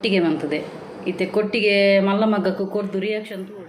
ಕೊಟ್ಟಿಗೆ ಬಂತದೆ ಇತ್ತೆ ಕೊಟ್ಟಿಗೆ ಮಲ್ಲ ಮಗ್ಗಕ್ಕೂ ಕೊಡ್ದು ರಿಯಾಕ್ಷನ್ ತೋಡಿ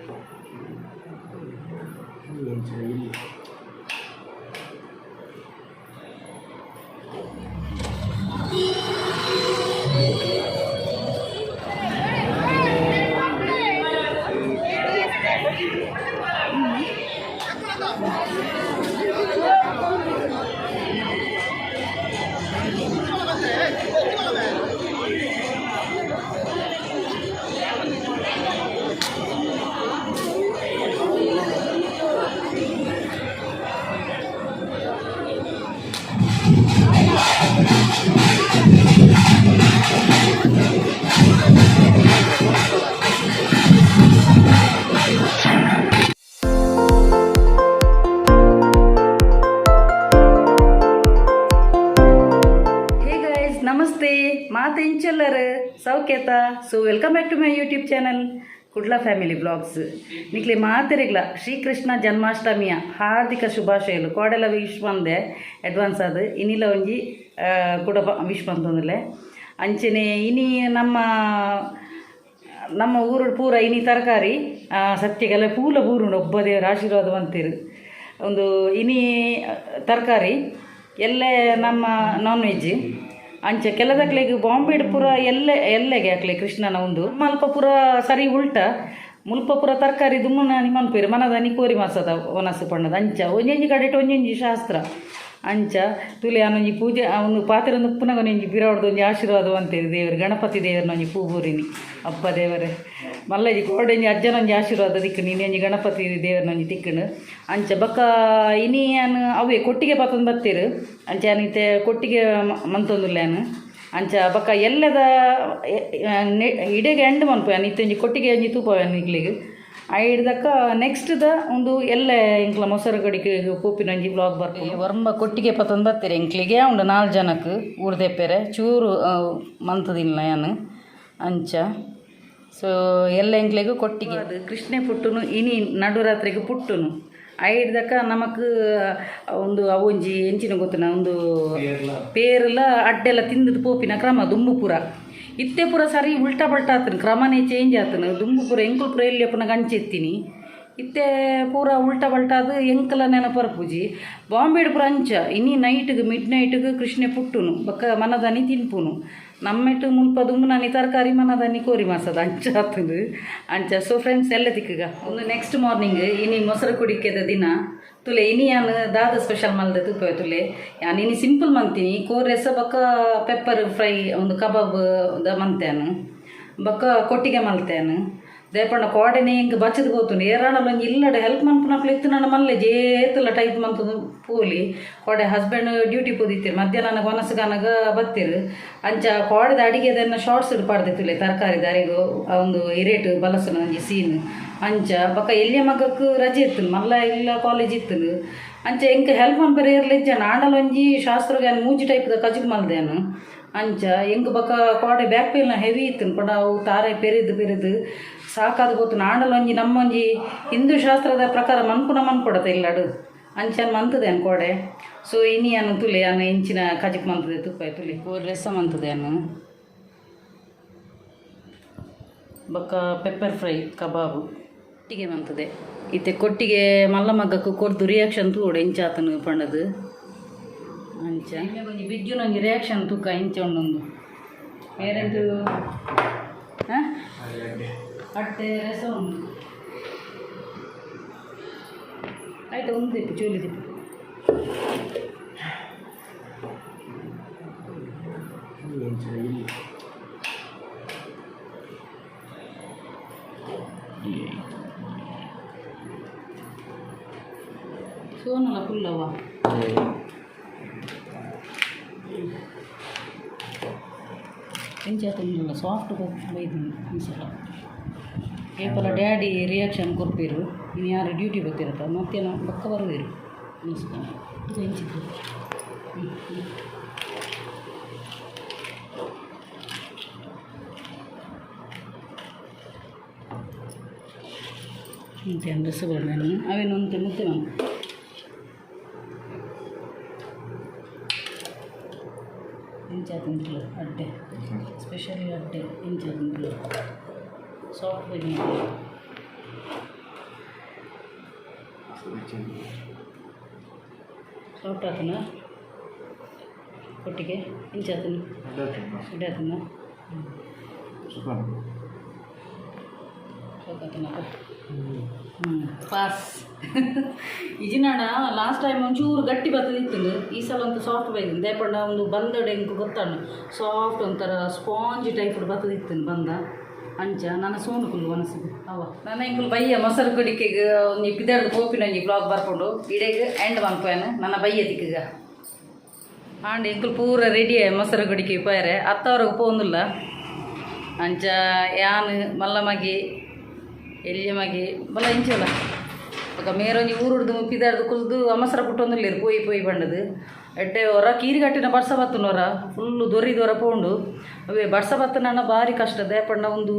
ನಮಸ್ತೆ ಮಾತೆಂಚೆಲ್ಲರು ಸೌಖ್ಯತಾ so welcome back to my YouTube channel Kudla family vlogs ನಿಕ್ಲೆ ಮಾತೆರೆಗ್ಲ ಶ್ರೀಕೃಷ್ಣ ಜನ್ಮಾಷ್ಟಮಿಯ ಹಾರ್ದಿಕ ಶುಭಾಶಯಗಳು ಕೋಡೆಲ್ಲ ವಿಶ್ ಬಂದೆ ಅಡ್ವಾನ್ಸ್ ಅದು ಇನ್ನಿಲ್ಲ ಒಂಜಿ ಕೂಡ ವಿಶ್ ಬಂತಂದ್ರೆ ಅಂಚನೆ ಇನಿ ನಮ್ಮ ಊರು ಪೂರ ಇನಿ ತರಕಾರಿ ಸತ್ಯಗೆಲ್ಲ ಪೂಲ ಬೂರುಂಡು ಒಬ್ಬ ದೇವರ ಆಶೀರ್ವಾದ ಬಂತೀರು ಒಂದು ಇನಿ ತರಕಾರಿ ಎಲ್ಲೇ ನಮ್ಮ ನಾನ್ ವೆಜ್ ಅಂಚೆ ಕೆಲದಕ್ಲೆಗ್ ಬಾಂಬೆಡ್ ಪೂರ ಎಲ್ಲೆಗೆ ಹಾಕ್ಲೆ ಕೃಷ್ಣನ ಒಂದು ಮಲ್ಪ ಪೂರ ಸರಿ ಉಲ್ಟ ಮುಲ್ಪ ಪೂರ ತರಕಾರಿ ದುಮ್ಮನ ನಿಮ್ಮನ್ಪೇರು ಮನದ ಕೋರಿ ಮಾಸದ ಒನಸು ಪಣ್ಣದ ಅಂಚ ಒಂಜೊಂಜಿ ಕಡೆ ಒಂಜೊಂಜಿ ಶಾಸ್ತ್ರ ಅಂಚ ತುಲೆ ಅವನೊಂಜಿ ಪೂಜೆ ಒಂದು ಪಾತ್ರೆ ಒಂದು ಪುನಃ ಒಂಜಿ ಬಿರಾಡ್ದು ಒಂಜಿ ಆಶೀರ್ವಾದ ಅಂತೇಳಿ ದೇವರು ಗಣಪತಿ ದೇವರನೊಂಜಿ ಪೂ ಬೂರಿನಿ ಅಪ್ಪ ದೇವರೇ ಮಲ್ಲಜಿ ಕೋಡೊಂಜಿ ಅಜ್ಜನೊಂಜಿ ಆಶೀರ್ವಾದ ತಿಕ್ಕನು ನೀನೊಂಜಿ ಗಣಪತಿ ದೇವರನೊಂಜಿ ತಿಕ್ಕನು ಅಂಚ ಬಕ್ಕ ಇನಿಯನು ಅವೇ ಕೊಟ್ಟಿಗೆ ಪಾತಂದು ಬರ್ತೀರು ಅಂಚ ಅನಿತೆ ಕೊಟ್ಟಿಗೆ ಮಂತೊಂದುಲ್ಲೇನು ಅಂಚ ಬಕ್ಕ ಎಲ್ಲದ ಇಡೆಗೆ ಎಂಡ್ ಮನ್ಪೋಯ ನಿತ್ತೊಂಜಿ ಕೊಟ್ಟಿಗೆ ಒಂಜಿ ತೂಪೋಯ ನಿಗ್ಲಿಗೆ ಹಿಡ್ದಕ್ಕ ನೆಕ್ಸ್ಟ್ದ ಒಂದು ಎಲ್ಲ ಇಂಕ್ಲ ಮೊಸರು ಗಡಿಗೆ ಪೂಪಿನೊಂಜಿ ವ್ಲಾಗ್ ಬರ್ತೀನಿ ವರ್ಮ ಕೊಟ್ಟಿಗೆ ಪತ್ತಂದು ಬರ್ತೀರಿ ಇಂಕ್ಲಿಗೆ ಉಂಡು 4 ಜನಕ್ಕೆ ಊರ್ದೆಪ್ಪೆರೆ ಚೂರು ಮಂತದಿಲ್ಲ ನಾನು ಅಂಚ ಸೊ ಎಲ್ಲ ಇಂಕ್ಲಿಗೂ ಕೊಟ್ಟಿಗೆ ಅದು ಕೃಷ್ಣೆ ಪುಟ್ಟುನು ಇನಿ ನಡುರಾತ್ರಿಗೆ ಪುಟ್ಟುನು ಹಿಡ್ದಕ್ಕ ನಮಕ್ ಒಂದು ಅವೊಂಜಿ ಎಂಚಿನ ಗೊತ್ತಿನ ಒಂದು ಪೇರ್ಲ ಅಡ್ಡೆಲ್ಲ ತಿಂದದ್ದು ಪೋಪಿನ ಕ್ರಮ ದುಂಬು ಪೂರ ಇತ್ತೆ ಪೂರ ಸರಿ ಉಲ್ಟಾ ಪಲ್ಟಾ ಆತನು ಕ್ರಮನೇ ಚೇಂಜ್ ಆತನು ದುಂಬು ಪೂರ ಎಂಕುಲು ಪೂರ ಎಲ್ಲಿ ಅಪ್ಪನ ಗಂಚೆತ್ತೀನಿ ಇತ್ತೆ ಪೂರ ಉಲ್ಟಾ ಪಲ್ಟಾದು ಎಂಕಲ ನೆನಪರ ಪೂಜಿ ಬಾಂಬೆಡ್ ಪೂರ ಅಂಚ ಇನಿ ನೈಟ್ಗೆ ಮಿಡ್ ನೈಟ್ಗೆ ಕೃಷ್ಣೆ ಪುಟ್ಟುನು ಬಕ್ಕ ಮನದನಿ ತಿನ್ಪುನು ನಮ್ಮೆಟ್ಟು ಮುಲ್ಪ ದುಂಬುನನಿ ತರಕಾರಿ ಮನದನಿ ಕೋರಿ ಮಾಸದ ಅಂಚ ಆತನು ಅಂಚ ಸೊ ಫ್ರೆಂಡ್ಸ್ ಎಲ್ಲ ತಿಕ್ಕಗ ಒಂದು ನೆಕ್ಸ್ಟ್ ಮಾರ್ನಿಂಗ್ ಇನಿ ಮೊಸರು ಕುಡಿಕೆದ ದಿನ ತುಲೆ ಇನಿ ಯಾನು ದಾದ ಸ್ಪೆಷಲ್ ಮಲ್ದೆ ತುಪ್ಪ ತುಲೆ ಯಾನು ಇನಿ ಸಿಂಪಲ್ ಮಂತೀನಿ ಕೋರೆಸ ಬಕ್ಕ ಪೆಪ್ಪರ್ ಫ್ರೈ ಒಂದು ಕಬಾಬ್ ಮಂತೇನು ಬಕ್ಕ ಕೊಟ್ಟಿಗೆ ಮಲ್ತೇನು ದೇಪಣ್ಣ ಕೋಡೆನೆ ಹಿಂಗೆ ಬಚ್ಚದು ಹೋಗ್ತಾನೆ ಏರಾಣಲ್ಲ ಒಂಜಿ ಇಲ್ಲಡೆ ಹೆಲ್ಪ್ ಮನ್ಪುನಕ್ಲು ಇತ್ತು ನನ್ನ ಮಲ್ಲೆ ಜೇತಲ್ಲ ಟೈಪ್ ಮಂತದು ಪೋಲಿ ಕೋಡೆ ಹಸ್ಬೆಂಡ್ ಡ್ಯೂಟಿ ಪೋದಿತ್ತೀರಿ ಮಧ್ಯಾಹ್ನ ನನಗೆ ಒನಸ್ಗಾನಾಗ ಬತ್ತೀರು ಅಂಚ ಕೋಡೆದ ಅಡಿಗೆದನ್ನ ಶಾರ್ಟ್ಸ್ ಪಾಡ್ದಿತ್ತುಲೆ ತರಕಾರಿ ದಾರಿಗೂ ಒಂದು ಹಿರೇಟು ಬಲಸನ ಒಂಜಿ ಸೀನ್ ಅಂಚ ಬಕ್ಕ ಎಲ್ಲಿಯ ಮಗಕ್ಕೆ ರಜೆ ಇತ್ತು ಮಲ್ಲ ಇಲ್ಲ ಕಾಲೇಜ್ ಇತ್ತು ಅಂಚ ಎಂಕ ಹೆಲ್ಪ್ ಮನ್ಪರೆ ಇರ್ಲಿಜ್ಜ ನಾಡಲ್ ಒಂಜಿ ಶಾಸ್ತ್ರಗೆ ಮೂಜಿ ಟೈಪ್ದ ಕಜುಗ್ ಮಲ್ದೇನು ಅಂಚ ಎಂಗೆ ಬಕ್ಕ ಕೋಡೆ ಬ್ಯಾಕ್ ಪೇಲ್ನ ಹೆವಿ ಇತ್ತು ಪಡ ಅವು ತಾರೆ ಪೆರಿದು ಸಾಕಾದ ಗೊತ್ತು ನಾಡಲ್ ಒಂಜಿ ನಮ್ಮೊಂಜಿ ಹಿಂದೂ ಶಾಸ್ತ್ರದ ಪ್ರಕಾರ ಮನ್ಕೊಡತ್ತೆ ಇಲ್ಲಡು ಅಂಚನ್ ಮಂತದೆ ಕೋಡೆ ಸೊ ಇನಿ ಅನ್ನು ತುಲೆ ಅನ್ನು ಇಂಚಿನ ಕಜಕ್ ಮಂತದೆ ತುಪ್ಪ ತುಲಿ ರೆಸ ಮಂತದೆ ಅನ್ನು ಬಕ್ಕ ಪೆಪ್ಪರ್ ಫ್ರೈ ಕಬಾಬು ಕೊಟ್ಟಿಗೆ ಮಂತದೆ ಇತ್ತೆ ಕೊಟ್ಟಿಗೆ ಮಲ್ಲ ಮಗ್ಗಕ್ಕೂ ಕೊಡ್ದು ರಿಯಾಕ್ಷನ್ ತೂಡು ಎಂಚಾತನು ಪಣ್ಣದು ಅಂಚ ಒಂಜಿ ಬಿಜ್ಜುನೊಂಜಿ ರಿಯಾಕ್ಷನ್ ತೂಕ ಇಂಚ ಉಂಡೊಂದು ಬೇರೆಂದು ಅಟ್ಟೆ ರಸ ಉಂಟು ಆಯ್ತಾ ಒಂದು ದಿಪ್ಪು ಚೂಲಿ ದಿಪ್ಪು ಸೋನಲ್ಲ ಫುಲ್ಲವ ಎಂಚಾತಲ್ಲ ಸಾಫ್ಟ್ ಬೈದು ಅನ್ಸಲ್ಲ ಏಪಲ ಡ್ಯಾಡಿ ರಿಯಾಕ್ಷನ್ ಕೊರ್ಪಿರು ಇನ್ನು ಯಾರು ಡ್ಯೂಟಿ ಬರ್ತಿರತ್ತ ಮತ್ತೆ ನಾವು ಪಕ್ಕ ಬರೋದಿರು ಅನಿಸ್ತಾನೆ ಇದು ಹೆಂಚಿತ್ತು ಇಂಚೆ ಡ್ರೆಸ್ ಬರ್ದಾನೆ ಅವೇನೊಂದು ಮುತ್ತೆ ನಾನು ಇಂಚ ಇಂಚಾದಿಂಗ್ಲು ಅಡ್ಡೆ ಸ್ಪೆಷಲಿ ಅಡ್ಡೆ ಇಂಚಾದಿಂಗ್ಲು ಸಾಫ್ಟ್ ಬೈನಿಂಗ್ ಸಾಫ್ಟ್ ಆತನ ಒಟ್ಟಿಗೆ ಇಂಚಾತನ ಇಡೇ ಆತನ ಪಾಸ್ ಇಜಿನಾಡ ಲಾಸ್ಟ್ ಟೈಮ್ ಒಂಚೂರು ಗಟ್ಟಿ ಬರ್ತದಿತ್ತು ಈ ಸಲ ಒಂದು ಸಾಫ್ಟ್ ಬೈದು ದೇಪಣ್ಣ ಒಂದು ಬಂದಡೆ ಇಂಕು ಗೊತ್ತಾಣ ಸಾಫ್ಟ್ ಒಂಥರ ಸ್ಪಾಂಜ್ ಟೈಪ್ ಬರ್ತದಿತ್ತು ಬಂದ ಅಂಚ ನನ್ನ ಸೋನು ಕುಲ್ಲು ಮನಸ್ಸಿಗೆ ಅವ ನನ್ನ ಇಂಕುಲು ಬಯ್ಯ ಮೊಸರು ಕುಡಿಕೆಗೆ ಒಂದು ಪಿದರ್ದು ಕೋಪಿನ ಒಂಜಿ ಬ್ಲಾಗ್ ಬರ್ಕೊಂಡು ಇಡೆಗೆ ಎಂಡ್ ಬಂದ್ಪೇನು ನನ್ನ ಬಯ್ಯ ದಿಕ್ಕೀಗ ಆಂಡ್ ಇಂಕುಲು ಪೂರ ರೆಡಿ ಮೊಸರು ಕುಡಿಕೆ ಪೋಯರೆ ಅತ್ತವ್ರಿಗೆ ಪೋಂದಿಲ್ಲ ಅಂಚ ಯಾನು ಮಲ್ಲಮಗೆ ಎಲ್ಲಿಯಮಗೆ ಬಲ ಇಂಚಲ್ಲ ఒక ಮೇರೊಂಜಿ ಊರುಡ್ದು ಪಿದಾರ್ದು ಕುಲ್ದು ಅಮಸರ ಪುಟ್ಟೊಂದುಲ್ಲೇರು ಪೋಯಿ ಬಂಡದು ಎಡ್ಡೆ ಹೊರ ಕೀರಿಗಟ್ಟಿನ ಬಡ್ಸ ಬತ್ತನವರ ಫುಲ್ಲು ದೊರ ಪೋಂಡು ಅವೇ ಬಡ್ಸ ಬತ್ತನ ಭಾರಿ ಕಷ್ಟ ದೇಪಣ್ಣ ಒಂದು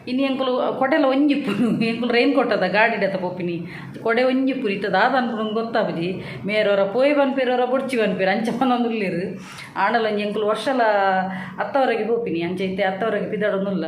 ಇನ್ನು ಎಂಕುಲು ಕೊಡೆಲ್ಲ ಒಂಜಿಪ್ಪು ಎಂಕುಲು ರೈನ್ ಕೊಟ್ಟದ ಗಾಡಿಡತ ಪೊಪ್ಪಿನಿ ಕೊಡೆ ಒಂಜಿಪ್ಪು ಇತ್ತದ ಅದು ಅನ್ಕೊಂಡು ಗೊತ್ತಾಪುಜಿ ಮೇರವರ ಪೋಯಿ ಬನ್ಪೇರವರ ಬುಡ್ಚಿ ಬನ್ಪೇರು ಅಂಚ ಬಂದೊಂದುಲ್ಲೇರು ಆಂಡಲ ಒಂಜಿ ಎಂಕುಲು ವರ್ಷಲ ಅತ್ತವರೆಗೆ ಪೋಪಿನಿ ಅಂಚ ಇತ್ತೆ ಅತ್ತವರೆಗೆ ಪಿದಾಡೊಂದುಲ್ಲ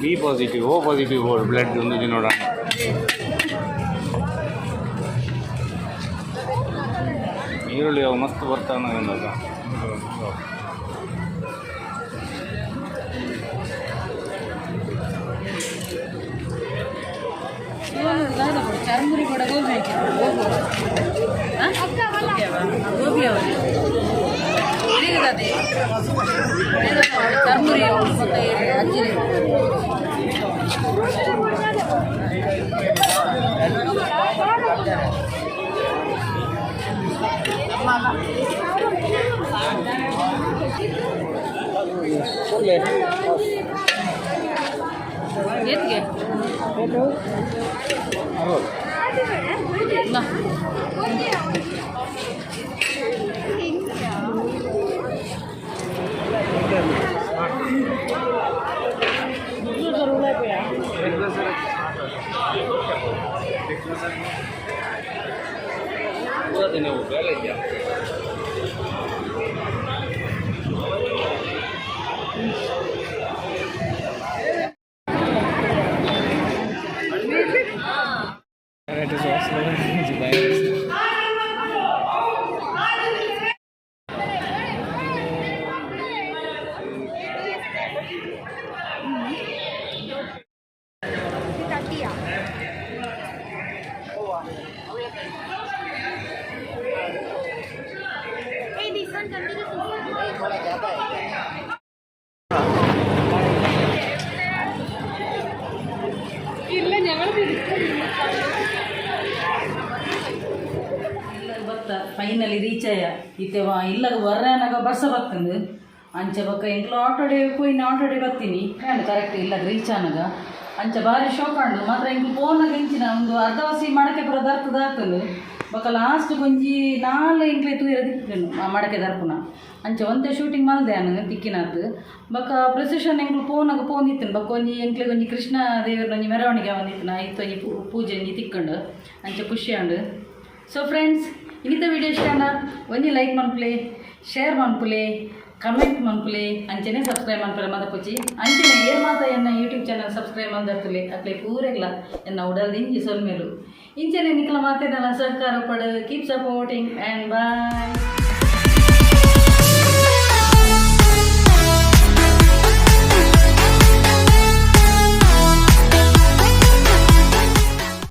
B positive O positive blood ಒಂದು ನೋಡೋಣ. ಈರುಳ್ಳಿ ಅವು ಮಸ್ತ್ ಬರ್ತಾನೆ ಅನ್ನೋದು. ಚರ್ಮುರಿ ಕೂಡ ಗೋಬಿ ಚರ್ಮುರಿ ಅಜ್ಜಿ ಎತ್ತಿಗೆ ಫೈನಲಿ ರೀಚ್ ಆಯ ಇತ್ತವ ಇಲ್ಲಗ ಬರ್ರಾನಾಗ ಬಸ್ಸ ಬರ್ತಂದು ಅಂಚೆ ಬಕ್ಕ ಎಂಕ್ಲು ಆಟೋಡೆ ಪೋಯಿನ ಆಟೋಡೆ ಬರ್ತೀನಿ ಕಾಣು ಕರೆಕ್ಟ್ ಇಲ್ಲಗ ರೀಚ್ ಆನಾಗ ಅಂಚೆ ಭಾರಿ ಶೋಕ್ ಕಾಣು ಮಾತ್ರ ಎಂಕ್ಲು ಫೋನಾಗ ಎಂಚಿನ ಒಂದು ಅರ್ಧವಾಸಿ ಮಾಡಕ್ಕೆ ಬರೋದು ಅರ್ಥದ ಆಗ್ತದೆ ಬೊಕ ಲಾಸ್ಟ್ ಒಂಜಿ 4 ಎಂಕ್ಲೆ ತೂಯರ ತಿಕ್ಕನು ಮಡಕೆ ದರ್ಪುನ ಅಂಚ ಒಂತೆ ಶೂಟಿಂಗ್ ಮಲ್ದೆನು ತಿಕ್ಕಿನದ್ದು ಬೊಕ ಪ್ರೊಸೆಷನ್ ಎಂಕ್ಲು ಪೋನಾಗ ಪೋಂದಿತ್ತನು ಬೊಕ ಒಂಜಿ ಎಂಕ್ಲೆಗ್ ಒಂಜಿ ಕೃಷ್ಣ ದೇವರ ಒಂಜಿ ಮೆರವಣಿಗೆ ಬಂದಿತ್ತನ ಇತ್ತು ಒಂಜಿ ಪೂಜೆ ಒಂಜಿ ತಿಕ್ಕೊಂಡು ಅಂಚ ಖುಷಿ ಉಂಡು. ಸೊ ಫ್ರೆಂಡ್ಸ್ ಇನ್ನಿತ ವಿಡಿಯೋ ಇಷ್ಟ ಒಂಜಿ ಲೈಕ್ ಮನ್ಪುಲೆ, ಶೇರ್ ಮನ್ಪುಲೆ, ಕಮೆಂಟ್ ಮನ್ಪುಲೆ, ಅಂಚನೆ ಸಬ್ಸ್ಕ್ರೈಬ್ ಮನ್ಪುಲೆ ಮದಪುಚ್ಚಿ ಅಂಚನೆ ಏರ್ ಮಾತ ಎನ್ನ ಯೂಟ್ಯೂಬ್ ಚಾನಲ್ ಸಬ್ಸ್ಕ್ರೈಬ್ ಮಂದರ್ತುಲೆ ಅಕ್ಲೆ ಪೂರೆಗ್ಲ ಎನ್ನ ಉಡಲ್ದು ಇಂಜಿ ಸೊಲ್ಮೇಲು ಇಂಚನೆ ನಿಕ್ಲ ಮಾತೇನಲ್ಲ ಸಹಕಾರ ಪಡು. Keep supporting and bye.